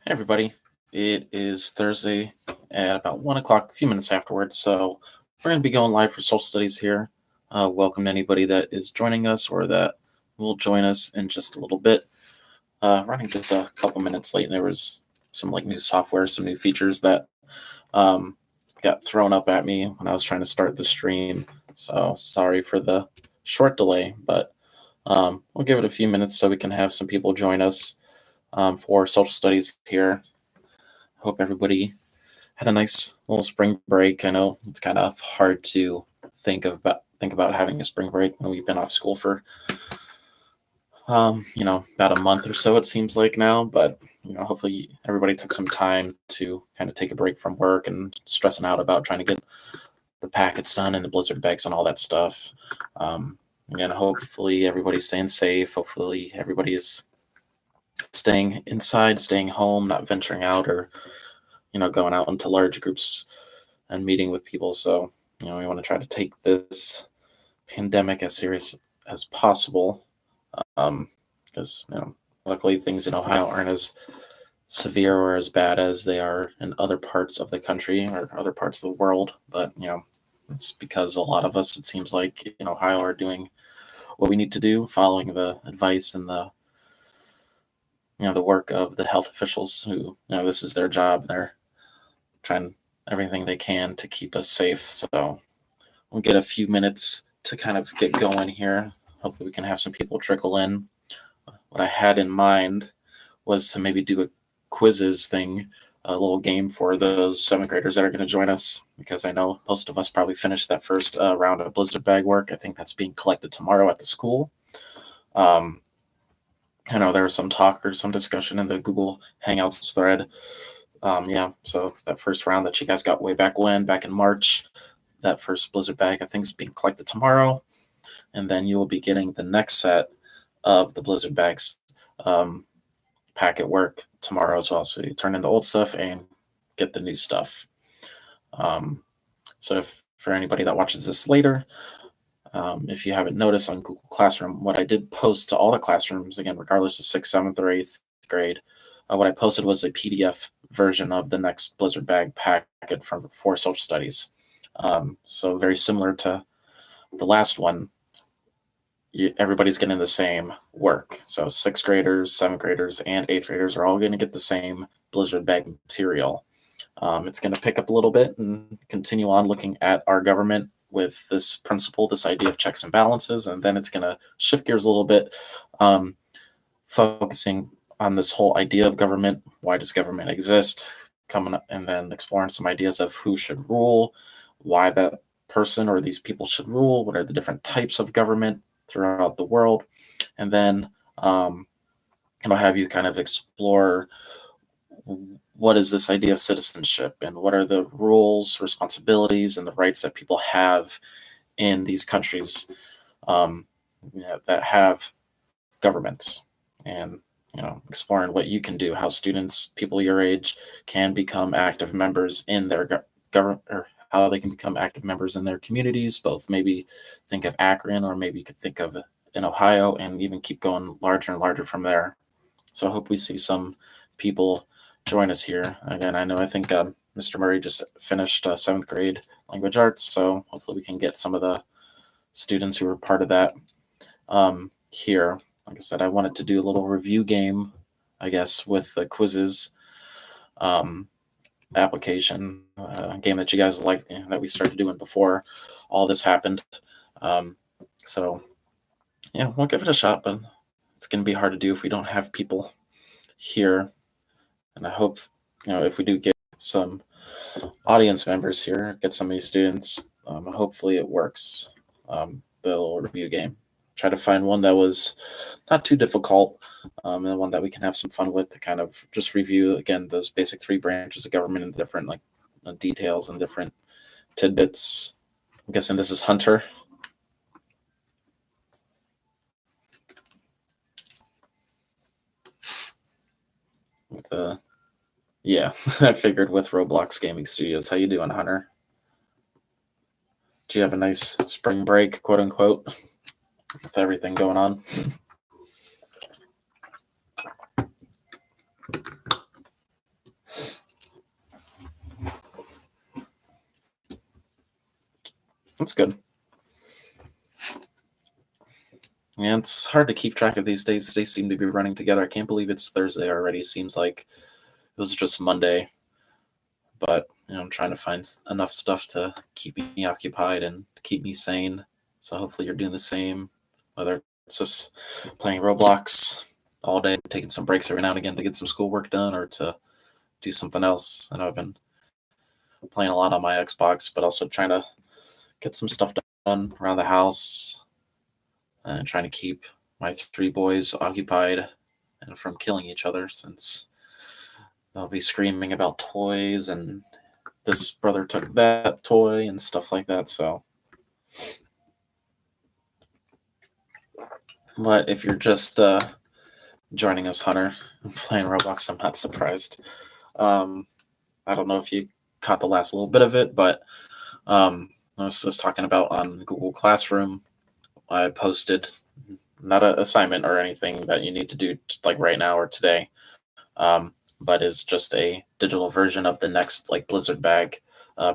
Hey everybody, it is Thursday at about 1 o'clock, a few minutes afterwards. So we're going to be going live for social studies here. Welcome to anybody that is joining us or that will join us in just a little bit. Running just a couple minutes late, and there was some like new software, some new features that um, got thrown up at me when I was trying to start the stream. So sorry for the short delay, but we'll give it a few minutes so we can have some people join us for social studies here. Hope everybody had a nice little spring break. I know it's kind of hard to think about having a spring break when we've been off school for about a month or so, it seems like now. But hopefully everybody took some time to kind of take a break from work and stressing out about trying to get the packets done and the blizzard bags and all that stuff. Again, hopefully everybody's staying safe. Hopefully everybody is staying inside, staying home, not venturing out or going out into large groups and meeting with people. So, we want to try to take this pandemic as serious as possible. Because, luckily things in Ohio aren't as severe or as bad as they are in other parts of the country or other parts of the world. But, it's because a lot of us, it seems like in Ohio, are doing what we need to do, following the advice and the work of the health officials who, this is their job. They're trying everything they can to keep us safe. So we'll get a few minutes to kind of get going here. Hopefully we can have some people trickle in. What I had in mind was to maybe do a quizzes thing, a little game for those seventh graders that are going to join us, because I know most of us probably finished that first round of blizzard bag work. I think that's being collected tomorrow at the school. I know there was some talk or some discussion in the Google Hangouts thread. So that first round that you guys got way back in March, that first blizzard bag, I think, is being collected tomorrow. And then you will be getting the next set of the blizzard bags packet work tomorrow as well. So you turn in the old stuff and get the new stuff. So for anybody that watches this later, if you haven't noticed on Google Classroom, what I did post to all the classrooms, again, regardless of 6th, 7th, or 8th grade, what I posted was a PDF version of the next blizzard bag packet for social studies. So very similar to the last one, everybody's getting the same work. So 6th graders, 7th graders, and 8th graders are all going to get the same blizzard bag material. It's going to pick up a little bit and continue on looking at our government with this principle, this idea of checks and balances, and then it's going to shift gears a little bit, focusing on this whole idea of government. Why does government exist? Coming up, and then exploring some ideas of who should rule, why that person or these people should rule, what are the different types of government throughout the world, and then have you kind of explore what is this idea of citizenship and what are the rules, responsibilities, and the rights that people have in these countries that have governments, and exploring what you can do, how students, people your age, can become active members in their government, or how they can become active members in their communities. Both maybe think of Akron, or maybe you could think of in Ohio, and even keep going larger and larger from there. So I hope we see some people join us here. Again, I think Mr. Murray just finished 7th grade language arts, so hopefully we can get some of the students who were part of that here. Like I said, I wanted to do a little review game, I guess, with the quizzes application game that you guys liked, that we started doing before all this happened. So yeah, we'll give it a shot, but it's going to be hard to do if we don't have people here. And I hope, if we do get some audience members here, get some of these students, hopefully it works. The little review game. Try to find one that was not too difficult, and one that we can have some fun with, to kind of just review, again, those basic 3 branches of government and different details and different tidbits. I'm guessing this is Hunter. With yeah, I figured with Roblox Gaming Studios. How you doing, Hunter? Do you have a nice spring break, quote unquote, with everything going on? That's good. Yeah, it's hard to keep track of these days. They seem to be running together. I can't believe it's Thursday already. Seems like it was just Monday, but I'm trying to find enough stuff to keep me occupied and keep me sane. So hopefully you're doing the same, whether it's just playing Roblox all day, taking some breaks every now and again to get some schoolwork done, or to do something else. I know I've been playing a lot on my Xbox, but also trying to get some stuff done around the house and trying to keep my three boys occupied and from killing each other, since they'll be screaming about toys and this brother took that toy and stuff like that. So, but if you're just joining us, Hunter, playing Roblox, I'm not surprised. Um, I don't know if you caught the last little bit of it, but I was just talking about on Google Classroom. I posted not an assignment or anything that you need to do like right now or today, um, but is just a digital version of the next like Blizzard bag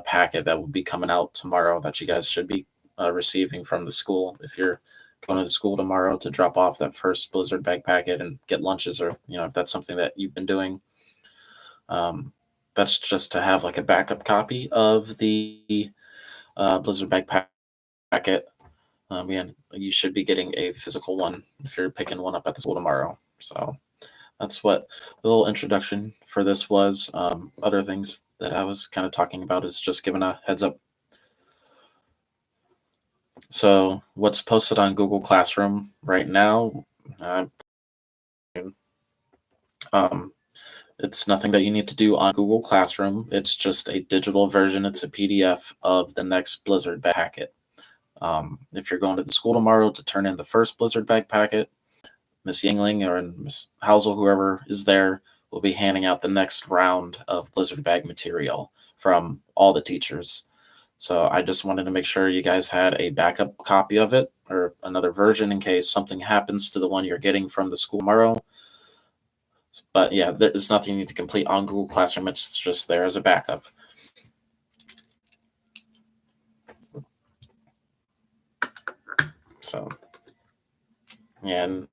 packet that will be coming out tomorrow that you guys should be receiving from the school if you're going to the school tomorrow to drop off that first Blizzard bag packet and get lunches, or if that's something that you've been doing. Um, that's just to have like a backup copy of the Blizzard bag packet. And you should be getting a physical one if you're picking one up at the school tomorrow. So that's what the little introduction for this was. Other things that I was kind of talking about is just giving a heads up. So what's posted on Google Classroom right now, uh, um, it's nothing that you need to do on Google Classroom. It's just a digital version. It's a PDF of the next Blizzard bag packet. If you're going to the school tomorrow to turn in the first Blizzard bag packet, Miss Yingling or Miss Housel, whoever is there, will be handing out the next round of Blizzard bag material from all the teachers. So I just wanted to make sure you guys had a backup copy of it or another version in case something happens to the one you're getting from the school tomorrow. But yeah, there's nothing you need to complete on Google Classroom. It's just there as a backup. So, yeah, and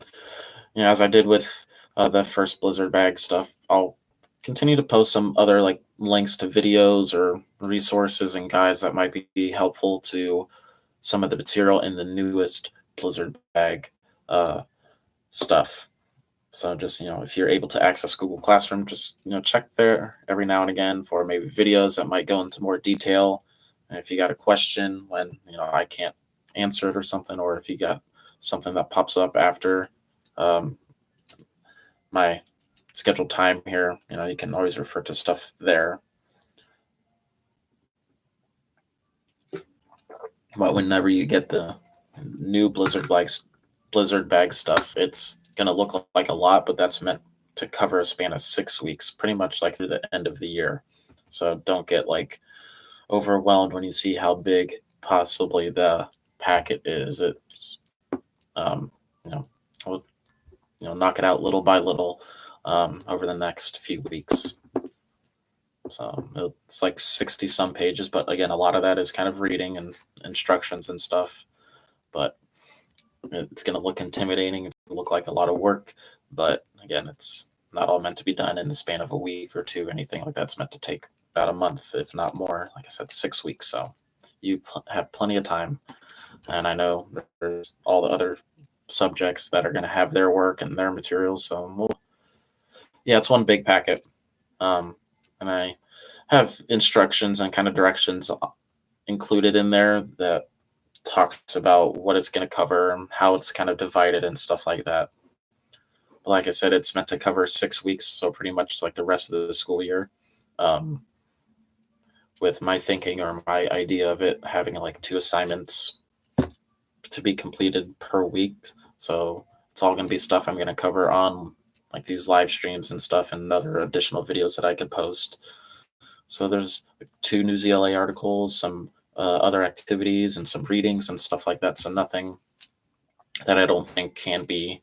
as I did with the first Blizzard bag stuff, I'll continue to post some other like links to videos or resources and guides that might be helpful to some of the material in the newest Blizzard bag stuff. So just if you're able to access Google Classroom, just check there every now and again for maybe videos that might go into more detail. And if you got a question when I can't answer it or something, or if you got something that pops up after um, my scheduled time here, you can always refer to stuff there. But whenever you get the new Blizzard bag stuff, it's gonna look like a lot, but that's meant to cover a span of 6 weeks, pretty much like through the end of the year. So don't get like overwhelmed when you see how big possibly the packet is. It's um, you know, we'll knock it out little by little over the next few weeks. So it's like 60 some pages, but again, a lot of that is kind of reading and instructions and stuff. But it's going to look intimidating. It's going to look like a lot of work. But again, it's not all meant to be done in the span of a week or two. Anything like that's meant to take about a month, if not more. Like I said, 6 weeks. So you have plenty of time. And I know there's all the other subjects that are going to have their work and their materials. So yeah, it's one big packet. And I have instructions and kind of directions included in there that talks about what it's going to cover, how it's kind of divided and stuff like that. But like I said, it's meant to cover 6 weeks, so pretty much like the rest of the school year. Um, with my thinking or my idea of it having like 2 assignments to be completed per week. So it's all going to be stuff I'm going to cover on like these live streams and stuff and other additional videos that I could post. So there's 2 Newsela articles, some other activities, and some readings and stuff like that. So nothing that I don't think can be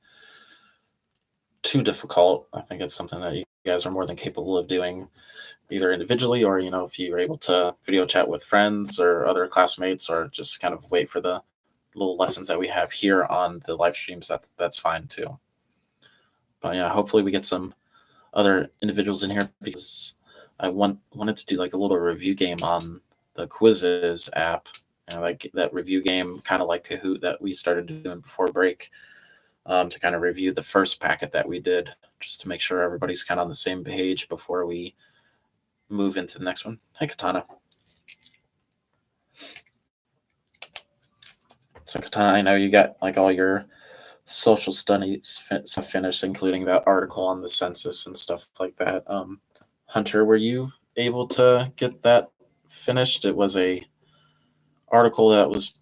too difficult. I think it's something that you guys are more than capable of doing either individually or, if you're able to video chat with friends or other classmates or just kind of wait for the little lessons that we have here on the live streams, that's fine too. But yeah, hopefully we get some other individuals in here because I wanted to do like a little review game on the quizzes app, like that review game, kind of like Kahoot that we started doing before break, to kind of review the first packet that we did, just to make sure everybody's kind of on the same page before we move into the next one. Hey, Katana. So, Katana, I know you got like all your social studies finished, including that article on the census and stuff like that. Hunter, were you able to get that finished? It was a article that was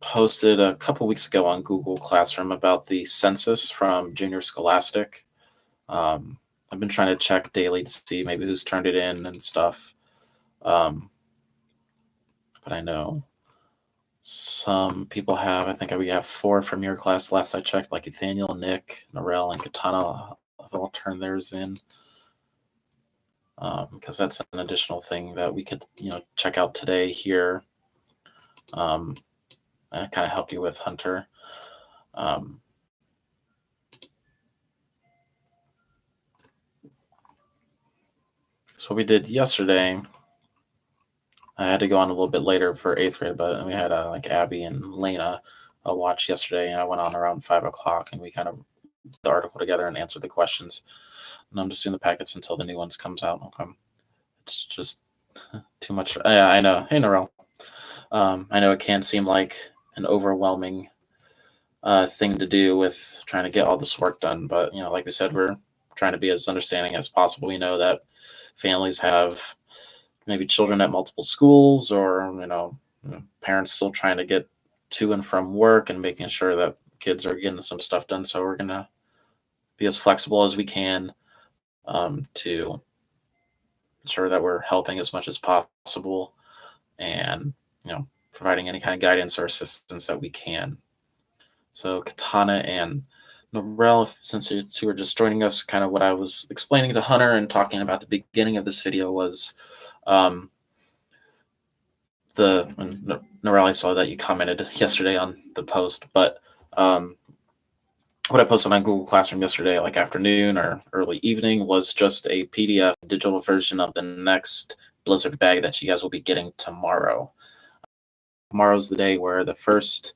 posted a couple weeks ago on Google Classroom about the census from Junior Scholastic. I've been trying to check daily to see maybe who's turned it in and stuff. But I know some people have. I think we have 4 from your class last I checked, like Nathaniel, Nick, Norel, and Katana have all turned theirs in. Because that's an additional thing that we could, check out today here. And kind of help you with, Hunter. So what we did yesterday, I had to go on a little bit later for 8th grade, but we had like Abby and Lena watch yesterday, and I went on around 5 o'clock, and we kind of put the article together and answered the questions. And I'm just doing the packets until the new ones comes out. Okay. It's just too much. Yeah, I know. Hey, Norel. I know it can seem like an overwhelming thing to do with trying to get all this work done, but like we said, we're trying to be as understanding as possible. We know that families have maybe children at multiple schools, or parents still trying to get to and from work and making sure that kids are getting some stuff done. So we're gonna be as flexible as we can to ensure that we're helping as much as possible, and providing any kind of guidance or assistance that we can. So Katana and Norel, since you two are just joining us, kind of what I was explaining to Hunter and talking about the beginning of this video was when Norel, I saw that you commented yesterday on the post, but what I posted on Google Classroom yesterday, like afternoon or early evening, was just a PDF digital version of the next Blizzard bag that you guys will be getting tomorrow. Tomorrow's the day where the first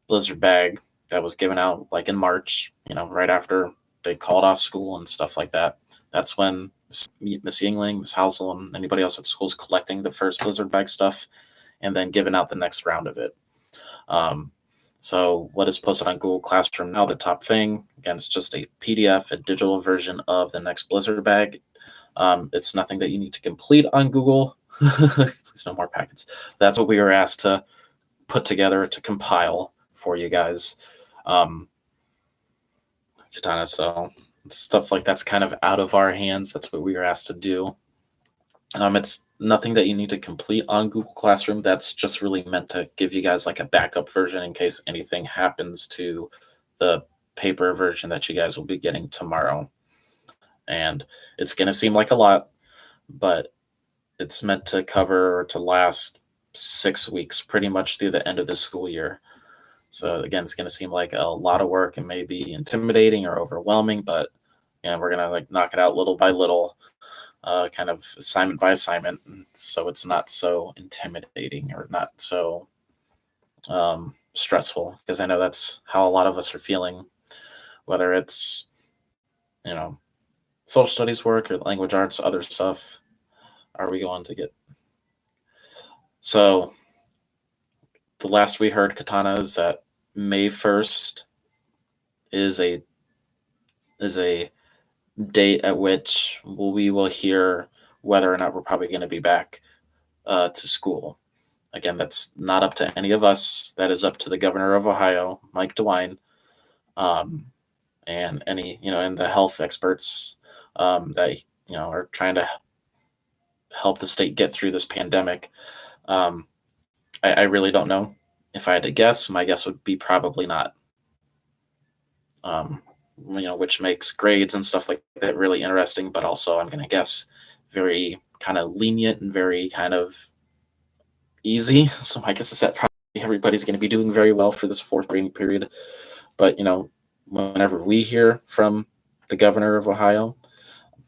Blizzard bag that was given out, like in March, right after they called off school and stuff like that. That's when Miss Yingling, Miss Housel, and anybody else at school is collecting the first Blizzard bag stuff and then giving out the next round of it. So what is posted on Google Classroom now, the top thing, again, it's just a PDF, a digital version of the next Blizzard bag. It's nothing that you need to complete on Google. Please no more packets. That's what we were asked to put together, to compile for you guys. Katana, so stuff like that's kind of out of our hands. That's what we were asked to do. It's nothing that you need to complete on Google Classroom. That's just really meant to give you guys like a backup version in case anything happens to the paper version that you guys will be getting tomorrow. And it's going to seem like a lot, but it's meant to cover or to last 6 weeks, pretty much through the end of the school year. So again, it's going to seem like a lot of work and maybe intimidating or overwhelming, but we're going to like knock it out little by little. Kind of assignment by assignment, so it's not so intimidating or not so stressful, because I know that's how a lot of us are feeling, whether it's social studies work or language arts, other stuff. Are we going to get? So the last we heard, Katana, is that May 1st is a date at which we will hear whether or not we're probably going to be back to school. Again, that's not up to any of us. That is up to the governor of Ohio, Mike DeWine, and any, and the health experts that, are trying to help the state get through this pandemic. I really don't know. If I had to guess, my guess would be probably not. which makes grades and stuff like that really interesting, but also I'm gonna guess very kind of lenient and very kind of easy. So my guess is that probably everybody's going to be doing very well for this fourth grading period. But whenever we hear from the governor of Ohio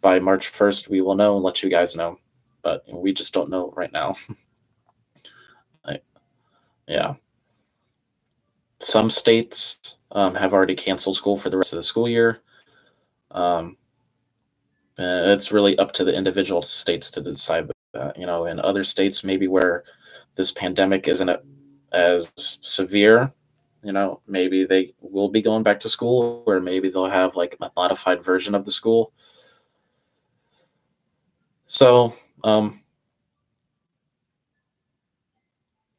by March 1st, we will know and let you guys know. But we just don't know right now. Yeah, some states have already canceled school for the rest of the school year. Um, it's really up to the individual states to decide that. In other states, maybe where this pandemic isn't as severe, maybe they will be going back to school, or maybe they'll have like a modified version of the school. So,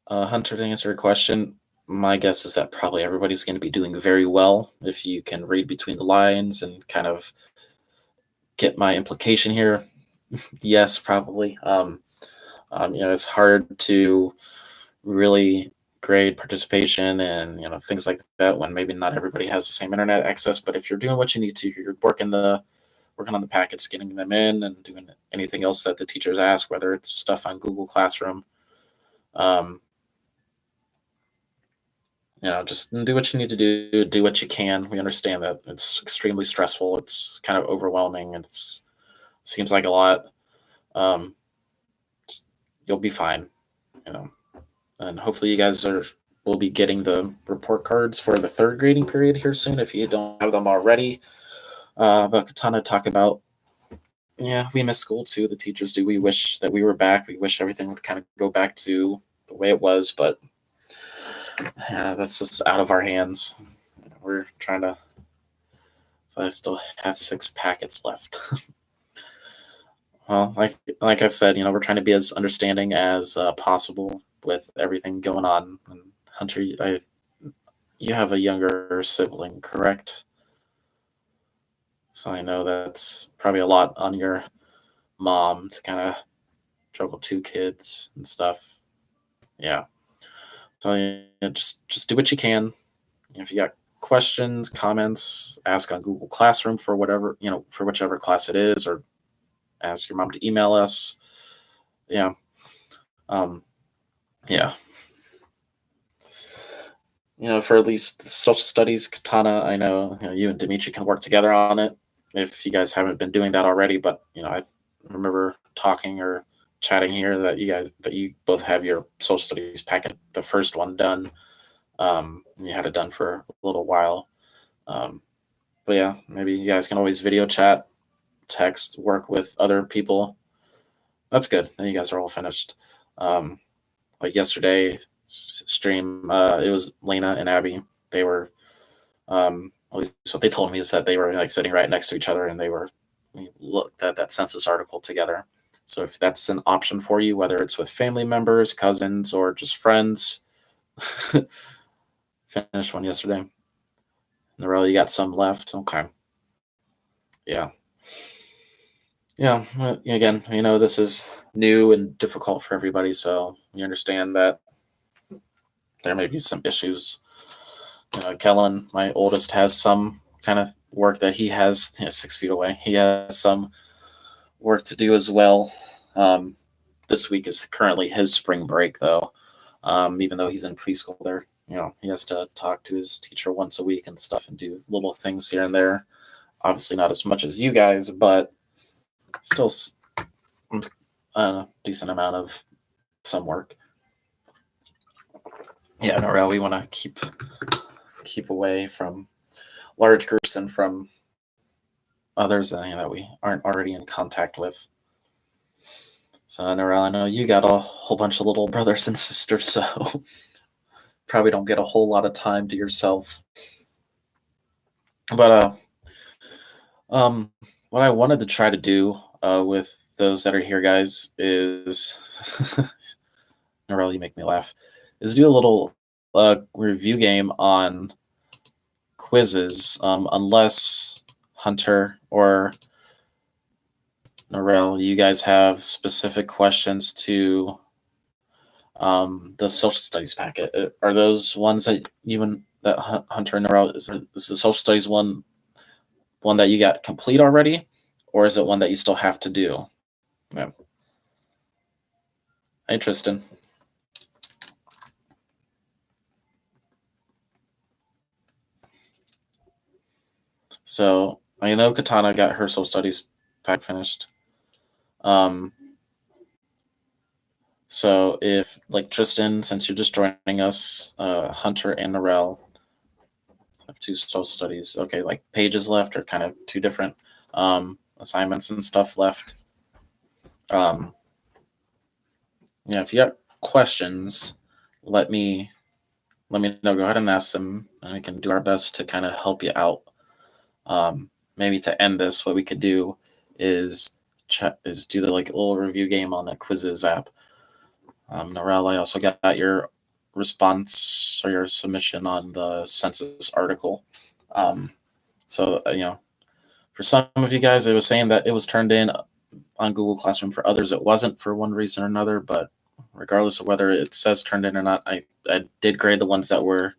Hunter, to answer your question, my guess is that probably everybody's going to be doing very well if you can read between the lines and kind of get my implication here. Yes, probably. It's hard to really grade participation and things like that when maybe not everybody has the same internet access. But if you're doing what you need to, you're working on the packets, getting them in, and doing anything else that the teachers ask, whether it's stuff on Google Classroom. Um, just do what you need to do what you can. We understand that it's extremely stressful. It's kind of overwhelming. It seems like a lot. Um, you'll be fine, you know. And hopefully you guys will be getting the report cards for the third grading period here soon if you don't have them already. But Katana talk about, yeah, we miss school too. The teachers do. We wish that we were back. We wish everything would kind of go back to the way it was, but yeah, that's just out of our hands. We're trying to. I still have 6 packets left. Well, like I've said, we're trying to be as understanding as possible with everything going on. And Hunter, you have a younger sibling, correct? So I know that's probably a lot on your mom to kind of juggle 2 kids and stuff. Yeah. So just do what you can. If you got questions, comments, ask on Google Classroom for whatever, for whichever class it is, or ask your mom to email us. Yeah. Um, yeah. For at least social studies, Katana, I know, you and Dimitri can work together on it if you guys haven't been doing that already. But I remember talking or chatting here that you both have your social studies packet, the first one done. You had it done for a little while. But yeah, maybe you guys can always video chat, text, work with other people. That's good. Then you guys are all finished. Like yesterday stream, it was Lena and Abby. They were, at least what they told me is that they were like sitting right next to each other, and we looked at that census article together. So if that's an option for you, whether it's with family members, cousins, or just friends, finished one yesterday. Narelle, you got some left? Okay. Yeah. Yeah. Again, this is new and difficult for everybody, so we understand that there may be some issues. Kellen, my oldest, has some kind of work that he has 6 feet away. He has some work to do as well. This week is currently his spring break, though. Even though he's in preschool, there, he has to talk to his teacher once a week and stuff, and do little things here and there. Obviously, not as much as you guys, but still a decent amount of some work. Yeah, no, we want to keep away from large groups and from others that we aren't already in contact with. So, Narelle, I know you got a whole bunch of little brothers and sisters, so probably don't get a whole lot of time to yourself. But what I wanted to try to do with those that are here, guys, is Narelle, you make me laugh. Is do a little review game on quizzes, unless Hunter or Narelle, you guys have specific questions to the social studies packet. Are those ones that you and that Hunter and Narelle, is the social studies one one that you got complete already, or is it one that you still have to do? Yeah. Hey, Tristan. So I know Katana got her Soul Studies pack finished. Um, so if like Tristan, since you're just joining us, Hunter and Narelle have two Soul Studies. Okay, like pages left, or kind of two different assignments and stuff left. Yeah, if you got questions, let me know. Go ahead and ask them, and we can do our best to kind of help you out. Maybe to end this, what we could do is do the like little review game on the quizzes app. Narelle, I also got your response or your submission on the census article. So for some of you guys, it was saying that it was turned in on Google Classroom. For others, it wasn't for one reason or another. But regardless of whether it says turned in or not, I did grade the ones that were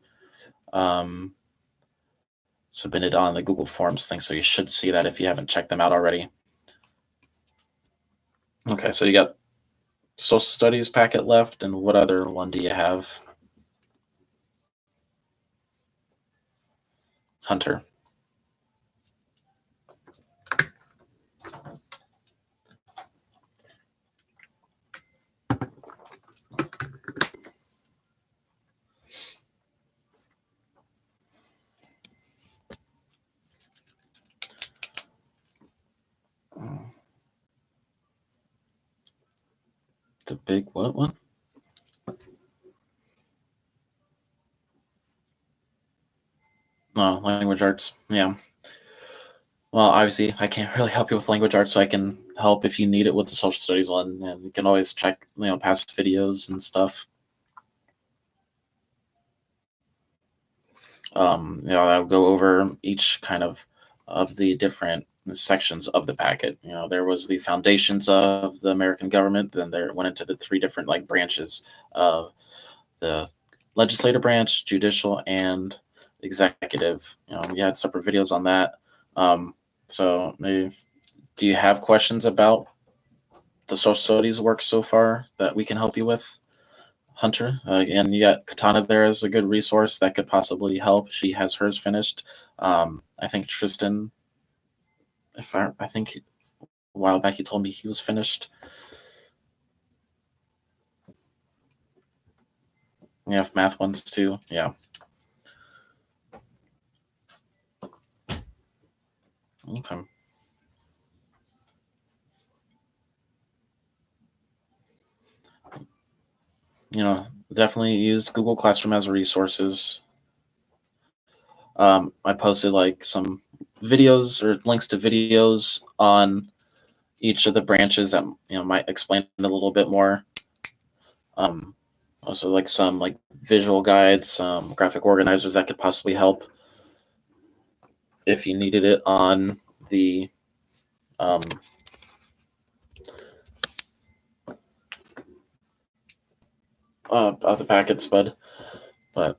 submitted on the Google Forms thing. So you should see that if you haven't checked them out already. Okay, so you got Social Studies packet left, and what other one do you have? Hunter. The big what one? Oh, language arts. Yeah. Well, obviously, I can't really help you with language arts, so I can help if you need it with the social studies one, and you can always check, past videos and stuff. I'll go over each kind of the different sections of the packet. There was the foundations of the American government, then there went into the three different like branches of the legislative branch, judicial, and executive. We had separate videos on that. So maybe, do you have questions about the social studies work so far that we can help you with, Hunter? And you got Katana there as a good resource that could possibly help. She has hers finished. I think Tristan, I think a while back he told me he was finished. Yeah, math ones too. Yeah. Okay. Definitely use Google Classroom as resources. I posted like some videos or links to videos on each of the branches that might explain it a little bit more. Also like some like visual guides, some graphic organizers that could possibly help if you needed it on the other packets, bud. But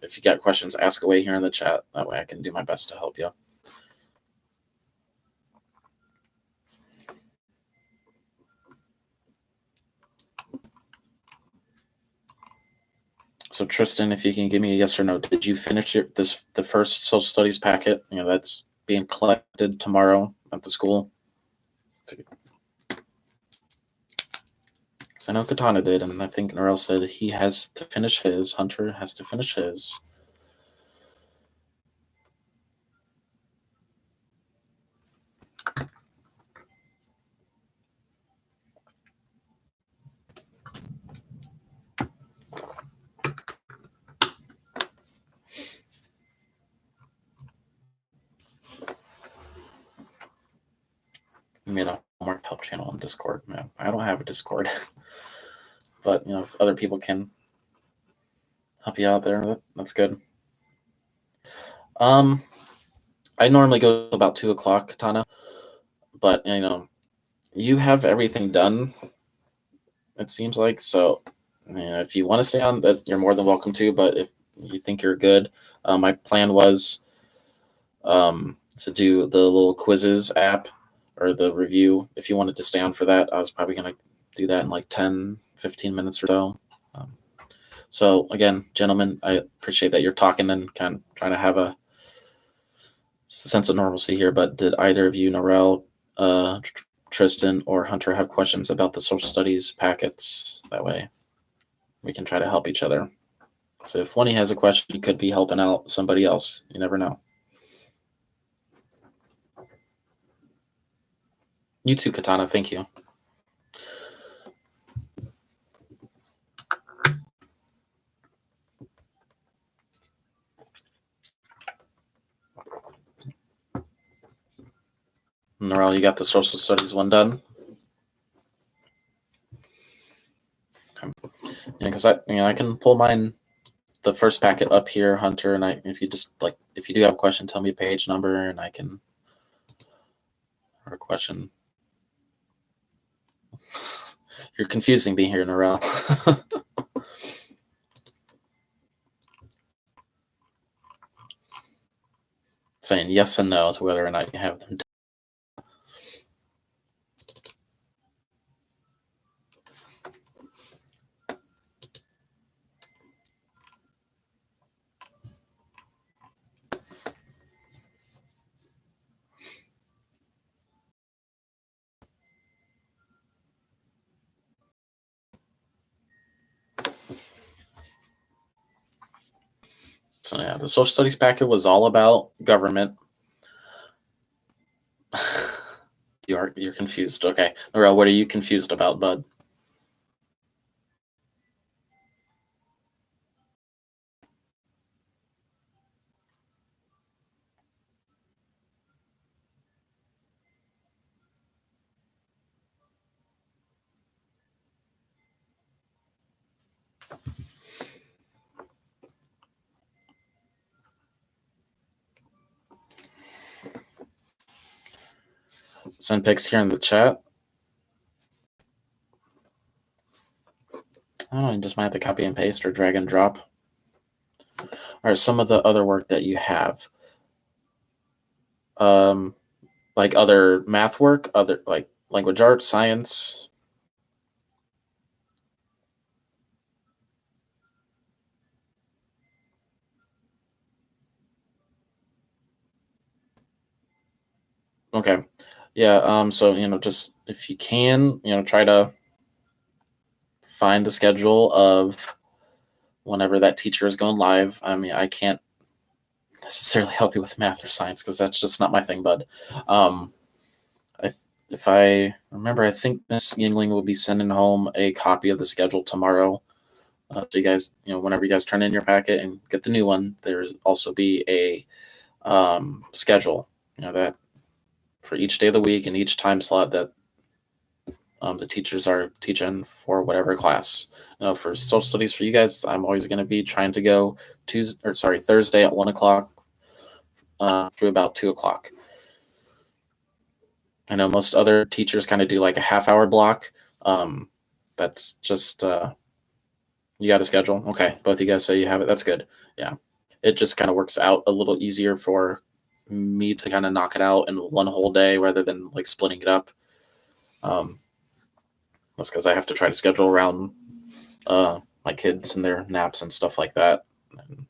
if you got questions, ask away here in the chat. That way I can do my best to help you. So Tristan, if you can give me a yes or no, did you finish the first social studies packet? That's being collected tomorrow at the school. Okay. I know Katana did, and I think Narelle said he has to finish his. Hunter has to finish his. We made a homework help channel on Discord. Man, I don't have a Discord, but if other people can help you out there, that's good. I normally go about 2:00, Katana, but you have everything done. It seems like so. If you want to stay on, that you're more than welcome to. But if you think you're good, my plan was to do the little quizzes app or the review. If you wanted to stay on for that, I was probably going to do that in like 10, 15 minutes or so. So again, gentlemen, I appreciate that you're talking and kind of trying to have a sense of normalcy here. But did either of you, Norel, Tristan, or Hunter, have questions about the social studies packets? That way we can try to help each other. So if one of you has a question, you could be helping out somebody else. You never know. You too, Katana. Thank you. Norel, you got the social studies one done? Okay. Yeah, because I can pull mine, the first packet up here, Hunter, and if you do have a question, tell me page number, and I can. Or a question. You're confusing me here, Norel. Saying yes and no to whether or not you have them done. So yeah, the social studies packet was all about government. You're confused. Okay. Norel, what are you confused about, bud? Send pics here in the chat. I don't know, you just might have to copy and paste or drag and drop. Or some of the other work that you have. Like other math work, other like language arts, science. Okay. Yeah, so just if you can, try to find the schedule of whenever that teacher is going live. I mean, I can't necessarily help you with math or science because that's just not my thing, bud. If I remember, I think Miss Yingling will be sending home a copy of the schedule tomorrow. So you guys, whenever you guys turn in your packet and get the new one, there's also be a schedule, that for each day of the week and each time slot that the teachers are teaching for whatever class. For social studies for you guys, I'm always going to be trying to go Thursday at 1:00 through about 2:00. I know most other teachers kind of do like a half-hour block. That's just you got a schedule. Okay, both of you guys say you have it. That's good. Yeah, it just kind of works out a little easier for me to kind of knock it out in one whole day rather than like splitting it up. That's because I have to try to schedule around my kids and their naps and stuff like that. And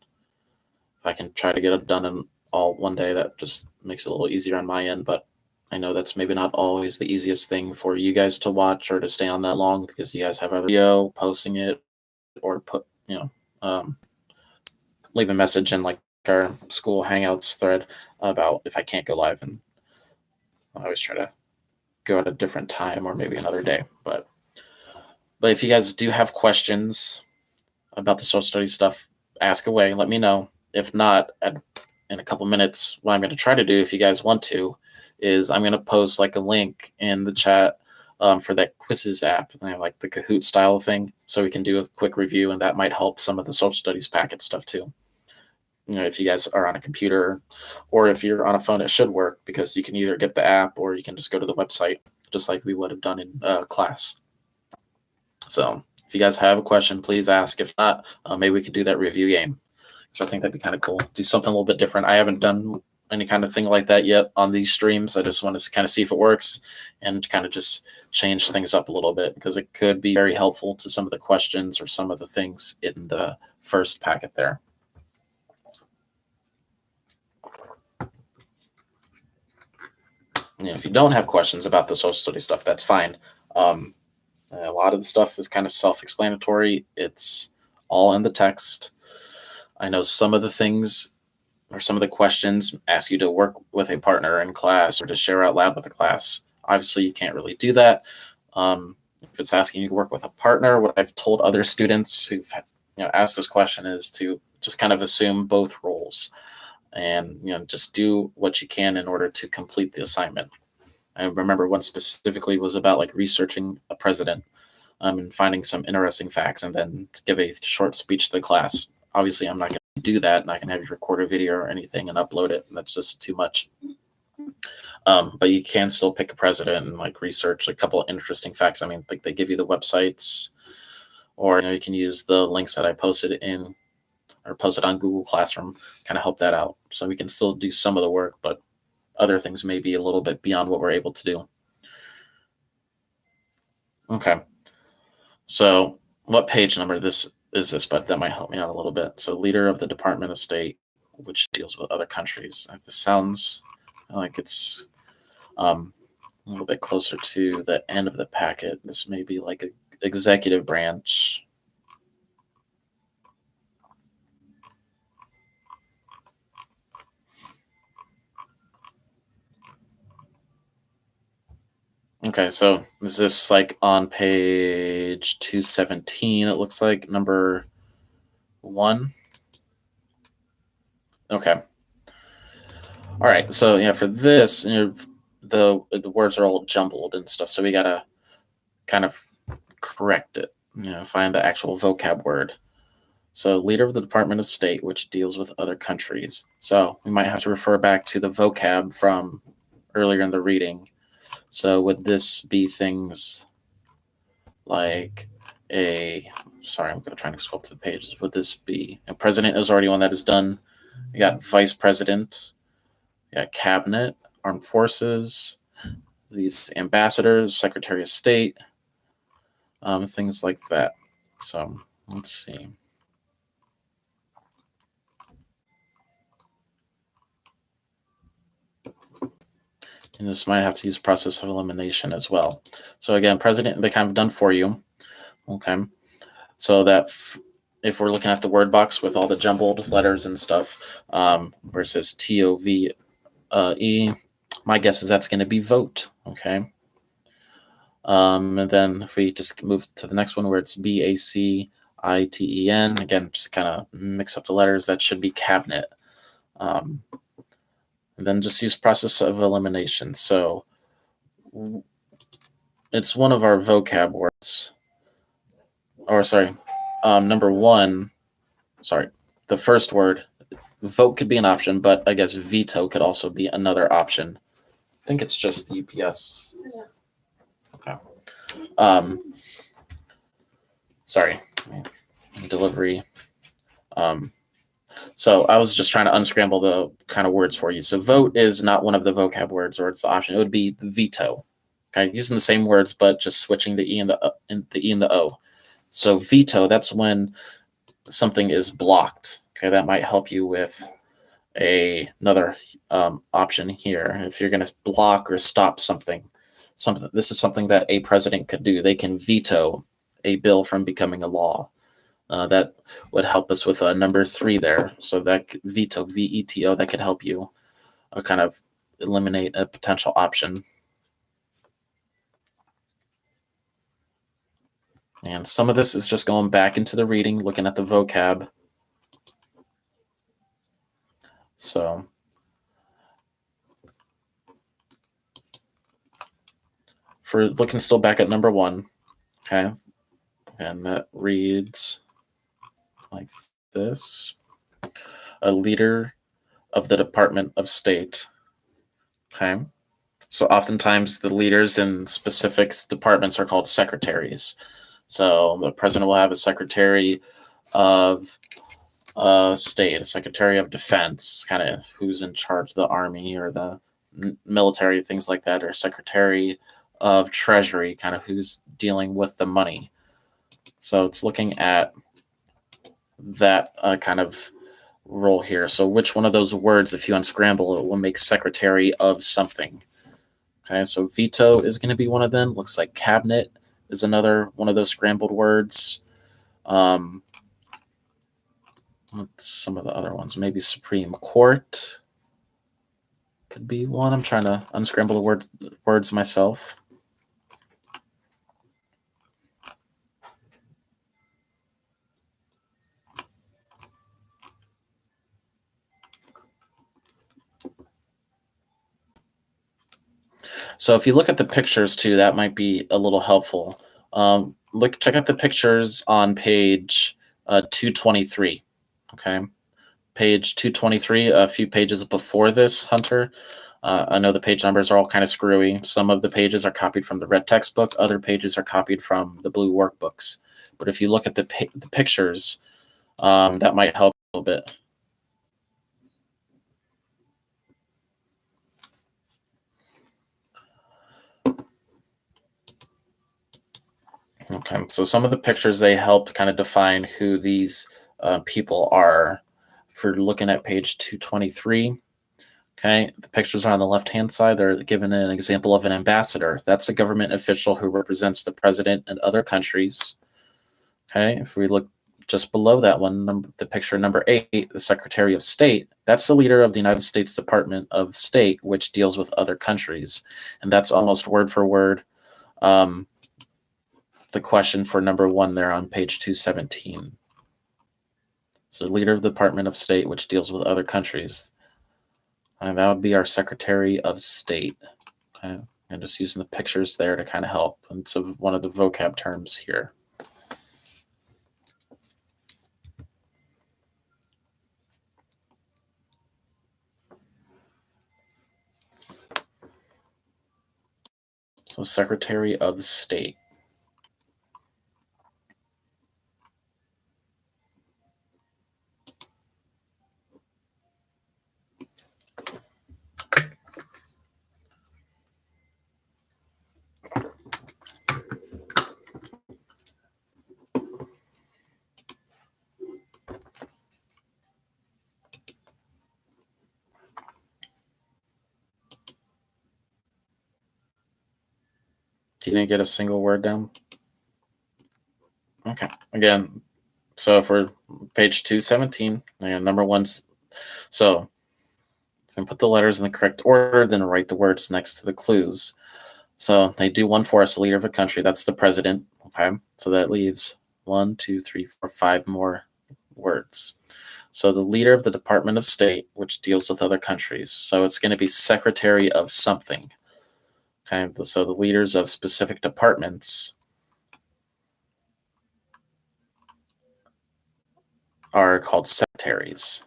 if I can try to get it done in all one day, that just makes it a little easier on my end. But I know that's maybe not always the easiest thing for you guys to watch or to stay on that long because you guys have other video posting it or put leave a message in like our school hangouts thread about if I can't go live, and I always try to go at a different time or maybe another day. But if you guys do have questions about the social studies stuff, ask away. Let me know. If not, in a couple minutes, what I'm going to try to do, if you guys want to, is I'm going to post like a link in the chat for that quizzes app, like the Kahoot style thing, so we can do a quick review, and that might help some of the social studies packet stuff too. If you guys are on a computer or if you're on a phone, it should work because you can either get the app or you can just go to the website, just like we would have done in class. So if you guys have a question, please ask. If not, maybe we could do that review game. So I think that'd be kind of cool. Do something a little bit different. I haven't done any kind of thing like that yet on these streams. I just want to kind of see if it works and kind of just change things up a little bit, because it could be very helpful to some of the questions or some of the things in the first packet there. If you don't have questions about the social studies stuff, that's fine. A lot of the stuff is kind of self-explanatory. It's all in the text. I know some of the things or some of the questions ask you to work with a partner in class or to share out loud with the class. Obviously, you can't really do that. If it's asking you to work with a partner, what I've told other students who've asked this question is to just kind of assume both roles and just do what you can in order to complete the assignment. I remember one specifically was about like researching a president and finding some interesting facts and then give a short speech to the class. Obviously, I'm not going to do that, and I can have you record a video or anything and upload it. That's just too much. But you can still pick a president and like research a couple of interesting facts. I mean, like they give you the websites, or you can use the links that I posted on Google Classroom, kind of help that out. So we can still do some of the work, but other things may be a little bit beyond what we're able to do. Okay. So what page number this is this, but that might help me out a little bit. So leader of the Department of State, which deals with other countries. This sounds like it's a little bit closer to the end of the packet. This may be like a executive branch. Okay, so is this like on page 217? It looks like number 1. Okay. All right. So yeah, for this, the words are all jumbled and stuff. So we gotta kind of correct it. Find the actual vocab word. So leader of the Department of State, which deals with other countries. So we might have to refer back to the vocab from earlier in the reading. So would this be things like sorry, I'm trying to scroll to the pages. Would this be a president is already one that is done. We got vice president, we got cabinet, armed forces, these ambassadors, secretary of state, things like that. So let's see. And this might have to use process of elimination as well. So again, president, they kind of done for you. Okay. So that if we're looking at the word box with all the jumbled letters and stuff, where it says TOVE, my guess is that's going to be vote. Okay. And then if we just move to the next one where it's BACITEN, again, just kind of mix up the letters, that should be cabinet. And then just use process of elimination. So it's one of our vocab words. Or sorry, number 1, sorry, the first word, vote could be an option, but I guess veto could also be another option. I think it's just the UPS. Yeah. Okay. Sorry, delivery. So I was just trying to unscramble the kind of words for you. So vote is not one of the vocab words, or it's the option. It would be veto. Okay, using the same words, but just switching the E and the O. So veto, that's when something is blocked. Okay, that might help you with another option here. If you're going to block or stop something, this is something that a president could do. They can veto a bill from becoming a law. That would help us with number 3 there. So that veto, VETO, that could help you kind of eliminate a potential option. And some of this is just going back into the reading, looking at the vocab. So for looking still back at number 1, okay, and that reads like this: a leader of the Department of State. Okay, so oftentimes the leaders in specific departments are called secretaries. So the president will have a secretary of State, a Secretary of Defense, kind of who's in charge of the army or the military, things like that, or Secretary of Treasury, kind of who's dealing with the money. So it's looking at that kind of role here. So which one of those words, if you unscramble it, will make Secretary of something? Okay, so veto is going to be one of them. Looks like cabinet is another one of those scrambled words. What's some of the other ones? Maybe Supreme Court could be one. I'm trying to unscramble the words myself. So if you look at the pictures too, that might be a little helpful. Check out the pictures on page 223. Okay, page 223. A few pages before this, Hunter. I know the page numbers are all kind of screwy. Some of the pages are copied from the red textbook. Other pages are copied from the blue workbooks. But if you look at the pictures, that might help a little bit. Okay, so some of the pictures, they help kind of define who these people are. If you're looking at page 223, okay, the pictures are on the left-hand side. They're given an example of an ambassador. That's a government official who represents the president in other countries. Okay, if we look just below that one, the picture number 8, the Secretary of State, that's the leader of the United States Department of State, which deals with other countries. And that's almost word for word the question for number 1 there on page 217. So leader of the Department of State, which deals with other countries. And that would be our Secretary of State. Okay. And just using the pictures there to kind of help. And so one of the vocab terms here. So Secretary of State. You didn't get a single word down? Okay. Again, so for page 217, and number 1, so then put the letters in the correct order, then write the words next to the clues. So they do one for us, the leader of a country. That's the president. Okay. So that leaves 1, 2, 3, 4, 5 more words. So the leader of the Department of State, which deals with other countries. So it's going to be Secretary of something. Okay. So the leaders of specific departments are called secretaries.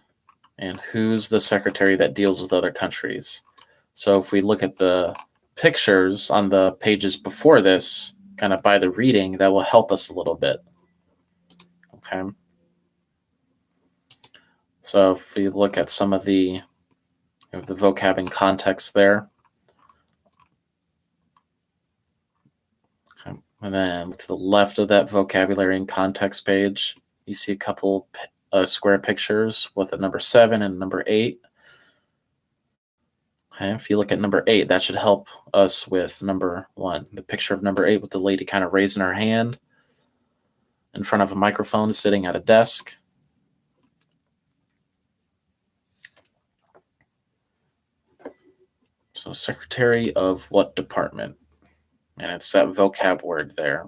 And who's the secretary that deals with other countries? So if we look at the pictures on the pages before this, kind of by the reading, that will help us a little bit. Okay. So if we look at some of the vocab and context there. Okay. And then to the left of that vocabulary and context page, you see a couple square pictures with a number 7 and number 8. Okay, if you look at number 8, that should help us with number 1. The picture of number 8 with the lady kind of raising her hand in front of a microphone sitting at a desk. So secretary of what department? And it's that vocab word there.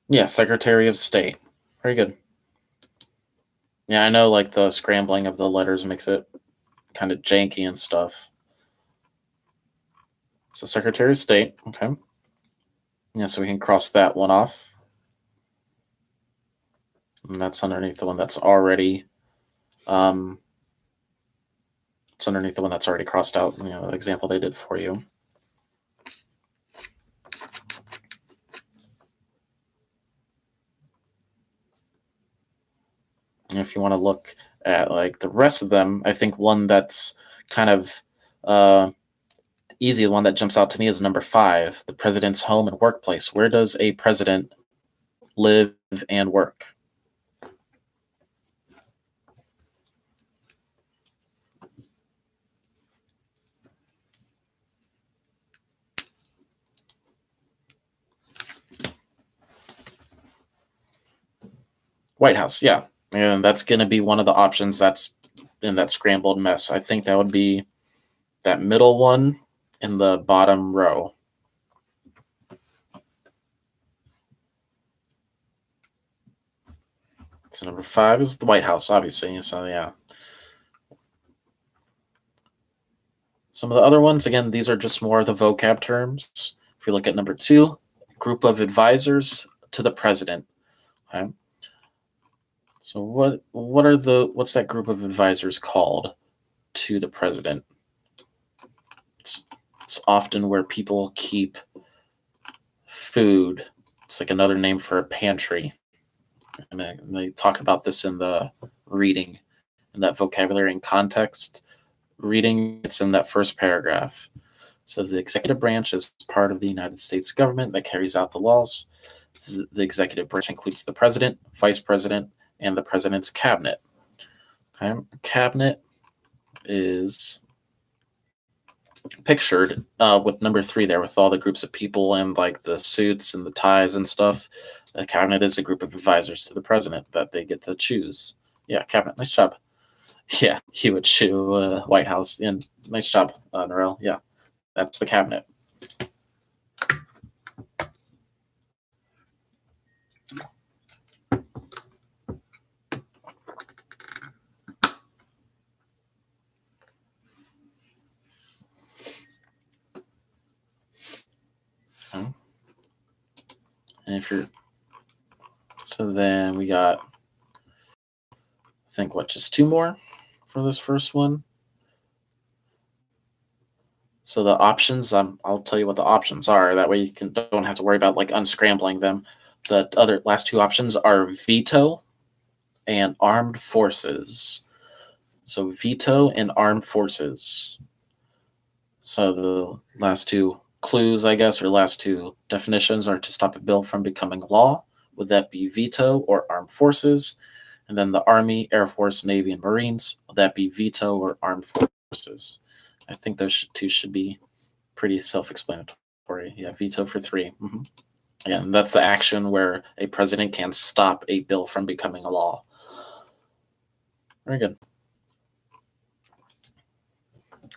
Yeah, Secretary of State. Very good. Yeah, I know like the scrambling of the letters makes it kind of janky and stuff. So Secretary of State, okay. Yeah, so we can cross that one off. And that's underneath the one that's already um, it's underneath the one that's already crossed out. The example they did for you. And if you want to look at like the rest of them, I think one that's kind of easy, the one that jumps out to me is number 5, the president's home and workplace. Where does a president live and work? White House, yeah. And that's going to be one of the options that's in that scrambled mess. I think that would be that middle one in the bottom row. So number 5 is the White House, obviously. So yeah. Some of the other ones, again, these are just more of the vocab terms. If you look at number 2, group of advisors to the president. Okay. So what's that group of advisors called to the president? It's often where people keep food. It's like another name for a pantry. And they talk about this in the reading, in that vocabulary and context reading. It's in that first paragraph. It says the executive branch is part of the United States government that carries out the laws. The executive branch includes the president, vice president, and the president's cabinet. Okay. Cabinet is pictured with number 3 there, with all the groups of people and like the suits and the ties and stuff. A cabinet is a group of advisors to the president that they get to choose. Yeah, cabinet. Nice job. Yeah, he would chew White House. And nice job, Narelle. Yeah, that's the cabinet. And if you're so then we got, I think, just 2 more for this first one. So the options, I'll tell you what the options are. That way you don't have to worry about like unscrambling them. The other last 2 options are veto and armed forces. So veto and armed forces. So the last 2 clues, I guess, or last 2 definitions are to stop a bill from becoming law. Would that be veto or armed forces? And then the Army, Air Force, Navy, and Marines. Would that be veto or armed forces? I think those 2 should be pretty self-explanatory. Yeah, veto for 3. Mm-hmm. Again, that's the action where a president can stop a bill from becoming a law. Very good.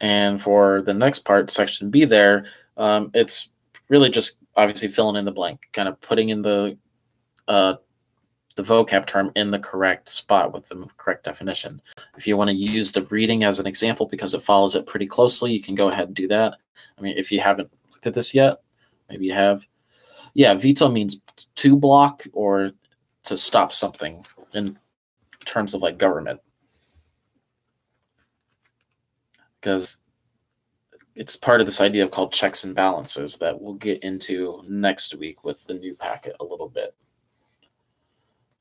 And for the next part, section B there, it's really just obviously filling in the blank, kind of putting in the vocab term in the correct spot with the correct definition. If you want to use the reading as an example because it follows it pretty closely, you can go ahead and do that. I mean, if you haven't looked at this yet, maybe you have. Yeah, veto means to block or to stop something in terms of like government. Because it's part of this idea called checks and balances that we'll get into next week with the new packet a little bit.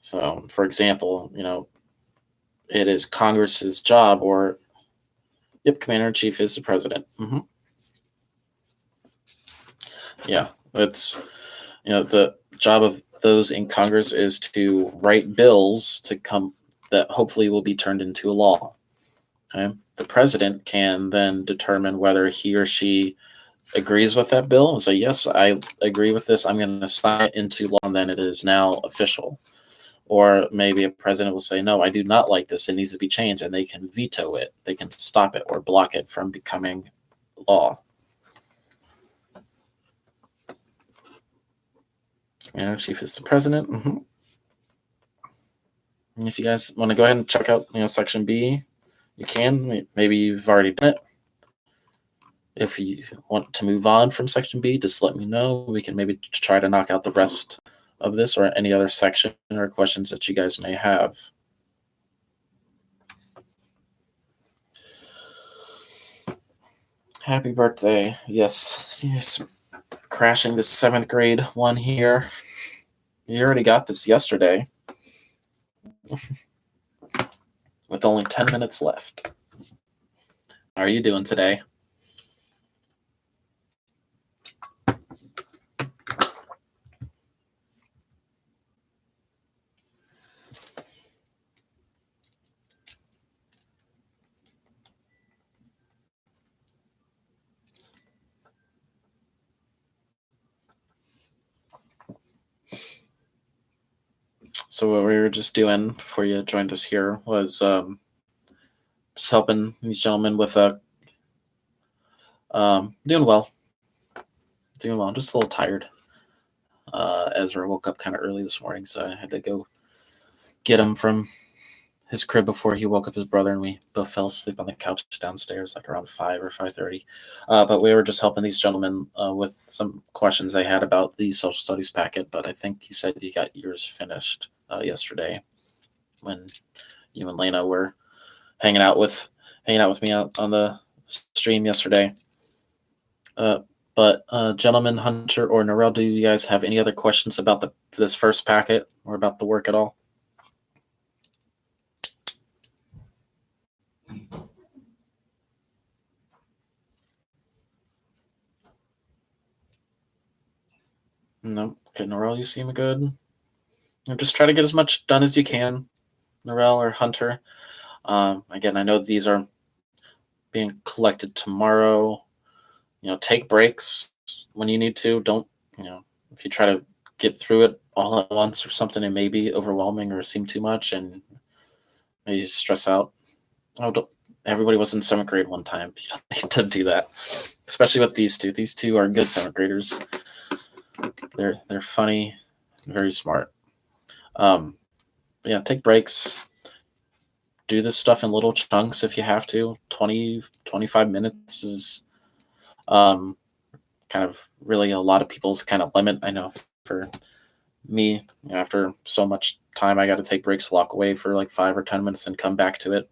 So, for example, it is Congress's job, or Commander-in-Chief is the president. Mm-hmm. Yeah, it's the job of those in Congress is to write bills to come that hopefully will be turned into a law. Okay, the president can then determine whether he or she agrees with that bill and say, yes, I agree with this. I'm going to sign it into law, and then it is now official. Or maybe a president will say, no, I do not like this. It needs to be changed. And they can veto it. They can stop it or block it from becoming law. Chief is the president. Mm-hmm. And if you guys want to go ahead and check out, section B, you can. Maybe you've already done it. If you want to move on from section B, just let me know. We can maybe try to knock out the rest of this or any other section or questions that you guys may have. Happy birthday. Yes. Crashing the 7th grade one here. You already got this yesterday with only 10 minutes left. How are you doing today? So what we were just doing before you joined us here was just helping these gentlemen with doing well. Doing well. I'm just a little tired. Ezra woke up kind of early this morning, so I had to go get him from his crib before he woke up his brother, and we both fell asleep on the couch downstairs like around 5 or 5:30. But we were just helping these gentlemen with some questions they had about the social studies packet. But I think you said you got yours finished yesterday when you and Lena were hanging out with me on the stream yesterday. But gentlemen, Hunter or Narelle, do you guys have any other questions about this first packet or about the work at all? No. Okay, Narelle, you seem good. Just try to get as much done as you can, Narelle or Hunter. Again, I know these are being collected tomorrow. Take breaks when you need to. Don't, if you try to get through it all at once or something, it may be overwhelming or seem too much and maybe stress out. Everybody was in 7th grade one time. You don't need to do that, especially with these two. These two are good 7th graders. They're funny, very smart. Yeah, take breaks. Do this stuff in little chunks if you have to. 20, 25 minutes is kind of really a lot of people's kind of limit. I know for me, after so much time, I got to take breaks, walk away for like 5 or 10 minutes and come back to it.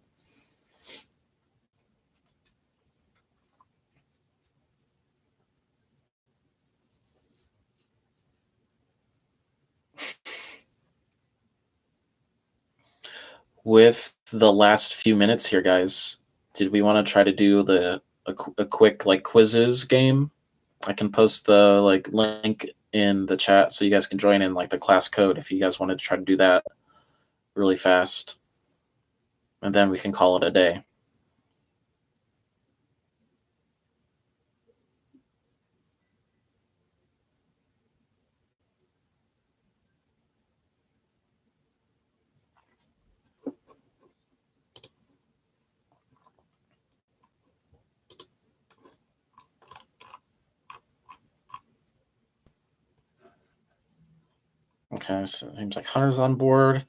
With the last few minutes here, guys, did we want to try to do a quick like quizzes game? I can post the like link in the chat so you guys can join in like the class code if you guys wanted to try to do that really fast. And then we can call it a day. Okay, so it seems like Hunter's on board.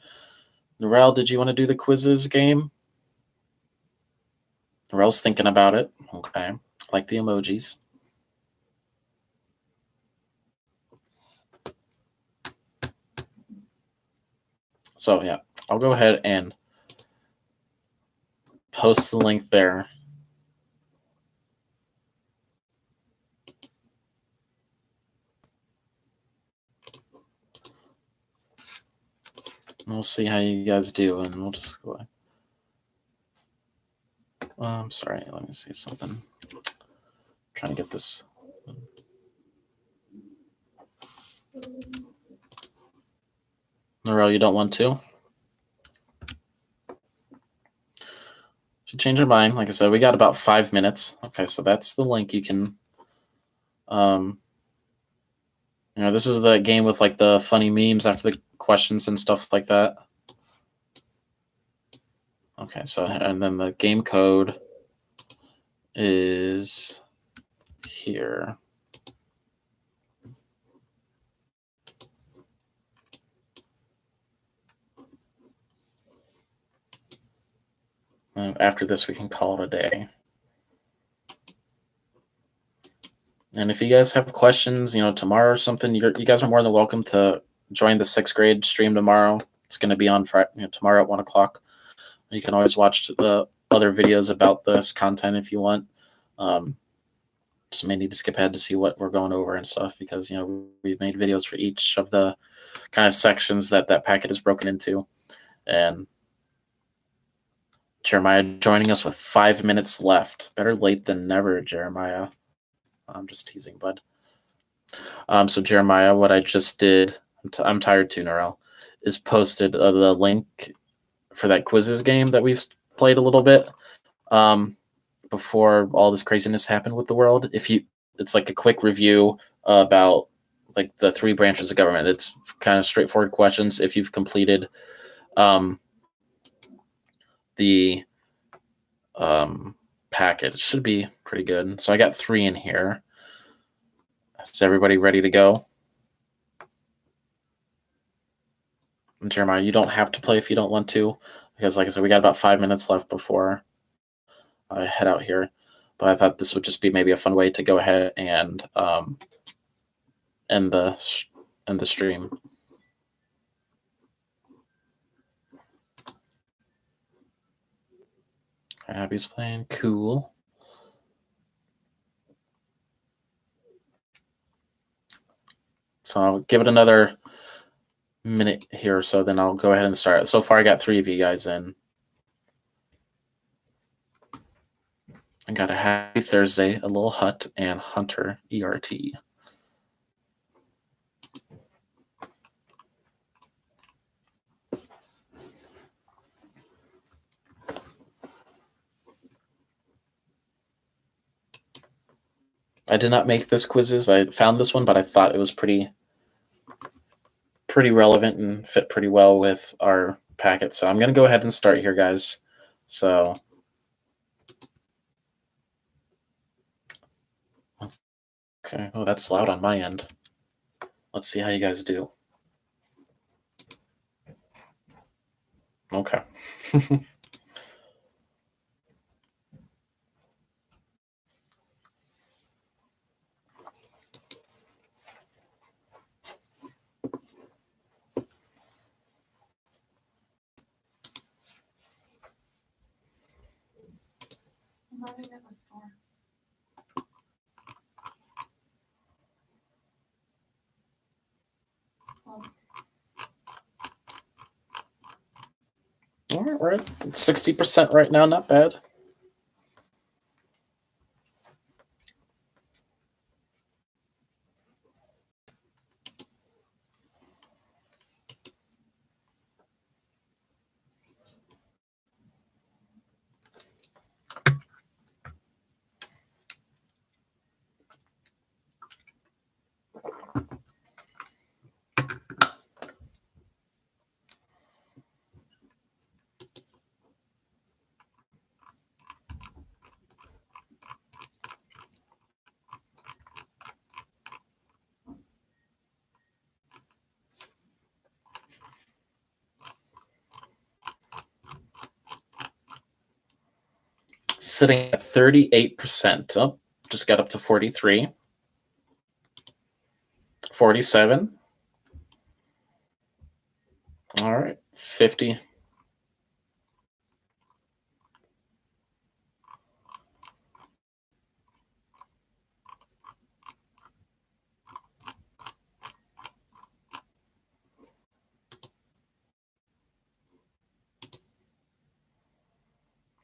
Narelle, did you want to do the quizzes game? Narelle's thinking about it. Okay, like the emojis. So yeah, I'll go ahead and post the link there. We'll see how you guys do, and we'll just go. I'm sorry, let me see something. I'm trying to get this. Narelle, you don't want to? If you change your mind, like I said, we got about 5 minutes. Okay, so that's the link. You can, this is the game with like the funny memes after the questions and stuff like that. Okay, so and then the game code is here. And after this, we can call it a day. And if you guys have questions, tomorrow or something, you guys are more than welcome to join the 6th grade stream tomorrow. It's going to be on Friday, tomorrow at 1 o'clock. You can always watch the other videos about this content if you want. Just may need to skip ahead to see what we're going over and stuff, because we've made videos for each of the kind of sections that packet is broken into. And Jeremiah joining us with 5 minutes left. Better late than never, Jeremiah. I'm just teasing, bud. So Jeremiah, what I just did, I'm tired too, Norel, is posted the link for that quizzes game that we've played a little bit before all this craziness happened with the world. It's like a quick review about like the 3 branches of government. It's kind of straightforward questions. If you've completed the packet, it should be pretty good. So I got 3 in here. Is everybody ready to go? And Jeremiah, you don't have to play if you don't want to, because like I said, we got about 5 minutes left before I head out here. But I thought this would just be maybe a fun way to go ahead and end the stream. Abby's playing. Cool. So I'll give it another minute here or so, then I'll go ahead and start. So far, I got 3 of you guys in. I got a happy Thursday, a little hut, and Hunter ERT. I did not make this quizzes. I found this one, but I thought it was pretty relevant and fit pretty well with our packet. So I'm going to go ahead and start here, guys. So okay. Oh, that's loud on my end. Let's see how you guys do. Okay. All right, we're at 60% right now. Not bad. Sitting at 38%. Oh, just got up to 43. 47. All right, 50.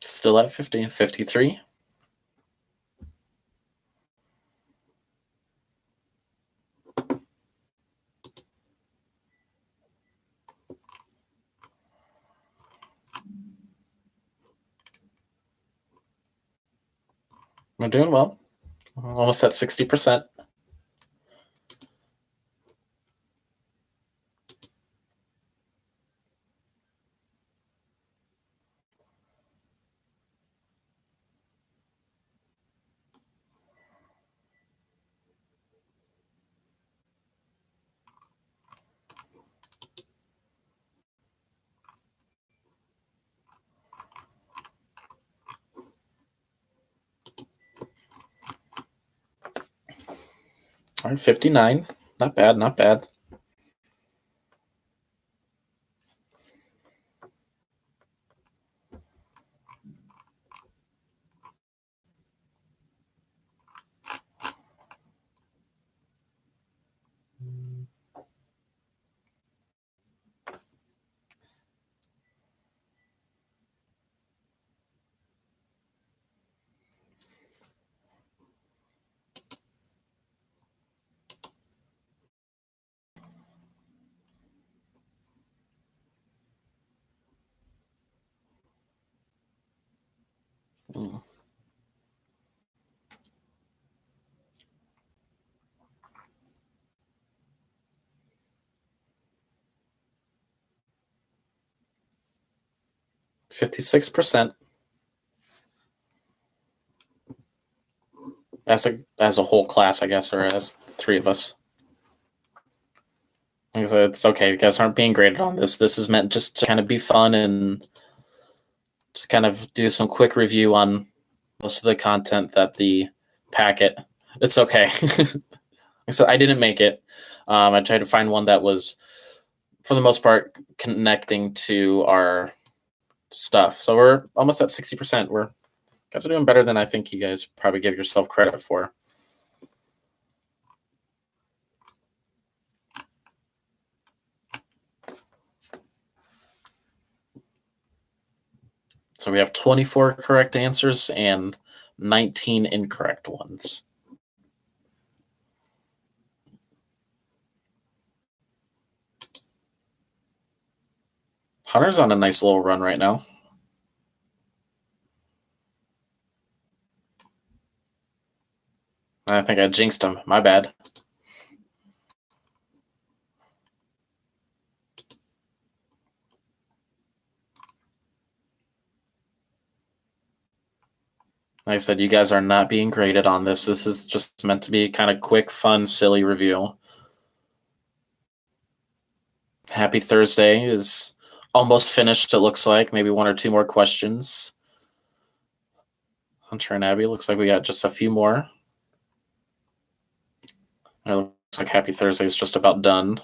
Still at 50. 53. We're doing well. Almost at 60%. All right, 59. Not bad, not bad. Mm. %56% as a whole class, I guess, or as three of us. Like I said, it's okay. You guys aren't being graded on this. This is meant just to kind of be fun and just kind of do some quick review on most of the content that the packet. It's okay. So I didn't make it. I tried to find one that was, for the most part, connecting to our stuff. So we're almost at 60%. We're guys are doing better than I think you guys probably give yourself credit for. So we have 24 correct answers and 19 incorrect ones. Hunter's on a nice little run right now. I think I jinxed him. My bad. Like I said, you guys are not being graded on this. This is just meant to be kind of quick, fun, silly review. Happy Thursday is almost finished, it looks like. Maybe one or two more questions. Hunter and Abby, looks like we got just a few more. It looks like Happy Thursday is just about done.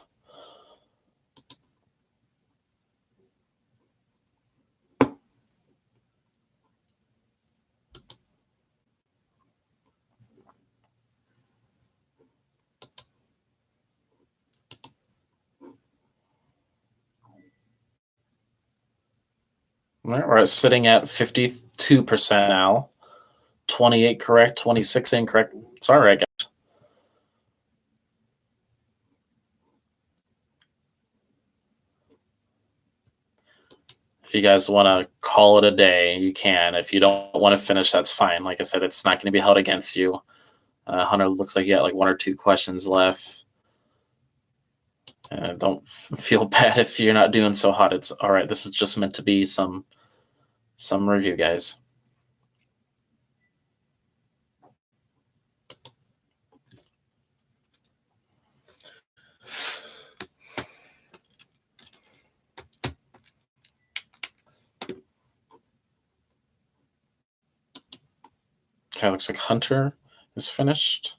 We're sitting at 52% now. 28 correct, 26 incorrect. It's all right, guys. If you guys want to call it a day, you can. If you don't want to finish, that's fine. Like I said, it's not going to be held against you. Hunter looks like you got like one or two questions left. Don't feel bad if you're not doing so hot. It's all right. This is just meant to be some review, guys. Okay, looks like Hunter is finished.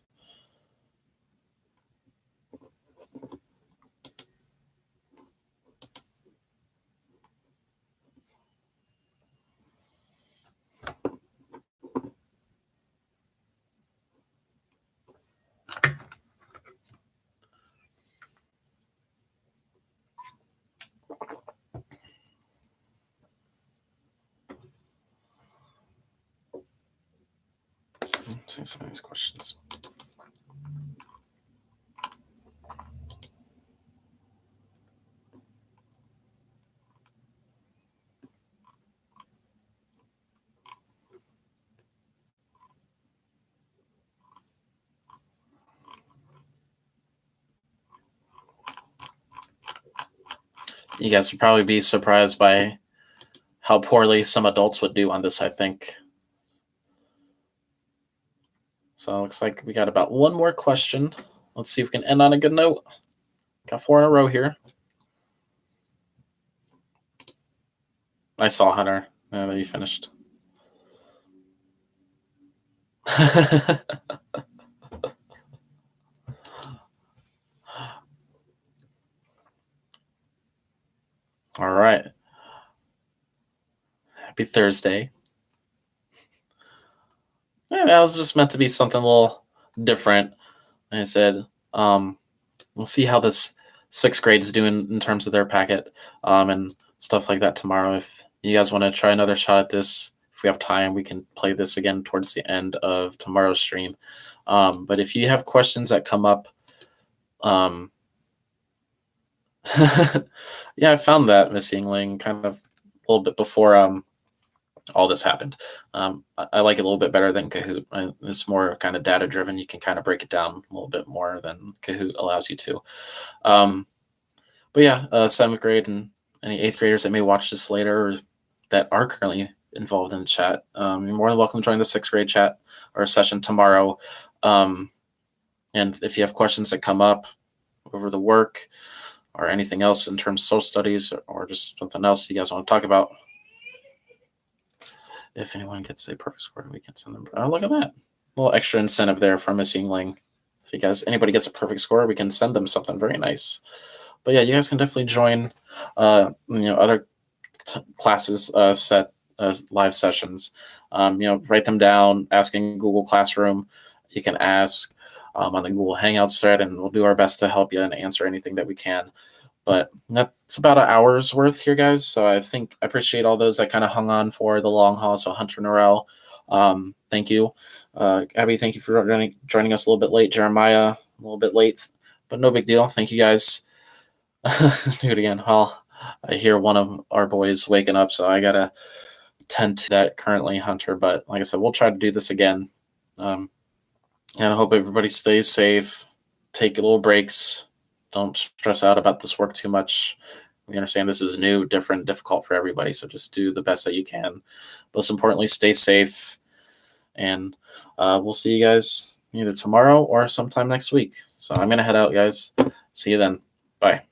See some of these questions. You guys would probably be surprised by how poorly some adults would do on this, I think. So it looks like we got about one more question. Let's see if we can end on a good note. Got 4 in a row here. I saw Hunter. That you finished. All right. Happy Thursday. Yeah, that was just meant to be something a little different. Like I said, we'll see how this 6th grade is doing in terms of their packet and stuff like that tomorrow. If you guys want to try another shot at this, if we have time, we can play this again towards the end of tomorrow's stream. But if you have questions that come up, yeah, I found that missing link kind of a little bit before all this happened. I like it a little bit better than Kahoot. It's more kind of data driven. You can kind of break it down a little bit more than Kahoot allows you to. Um, but yeah, 7th grade and any 8th graders that may watch this later or that are currently involved in the chat, you're more than welcome to join the 6th grade chat or session tomorrow. And if you have questions that come up over the work or anything else in terms of social studies or just something else you guys want to talk about, if anyone gets a perfect score, we can send them. Oh, look at that. A little extra incentive there from Miss Yingling. If you guys, anybody gets a perfect score, we can send them something very nice. But yeah, you guys can definitely join, other classes, set live sessions. Write them down, ask in Google Classroom. You can ask on the Google Hangouts thread, and we'll do our best to help you and answer anything that we can. But that's about an hour's worth here, guys. So I think I appreciate all those that kind of hung on for the long haul. So Hunter Norrell, thank you. Abby, thank you for joining us a little bit late. Jeremiah, a little bit late, but no big deal. Thank you, guys. Do it again. Well, I hear one of our boys waking up, so I gotta tend to that currently, Hunter. But like I said, we'll try to do this again. And I hope everybody stays safe. Take little breaks. Don't stress out about this work too much. We understand this is new, different, difficult for everybody. So just do the best that you can. Most importantly, stay safe. And we'll see you guys either tomorrow or sometime next week. So I'm going to head out, guys. See you then. Bye.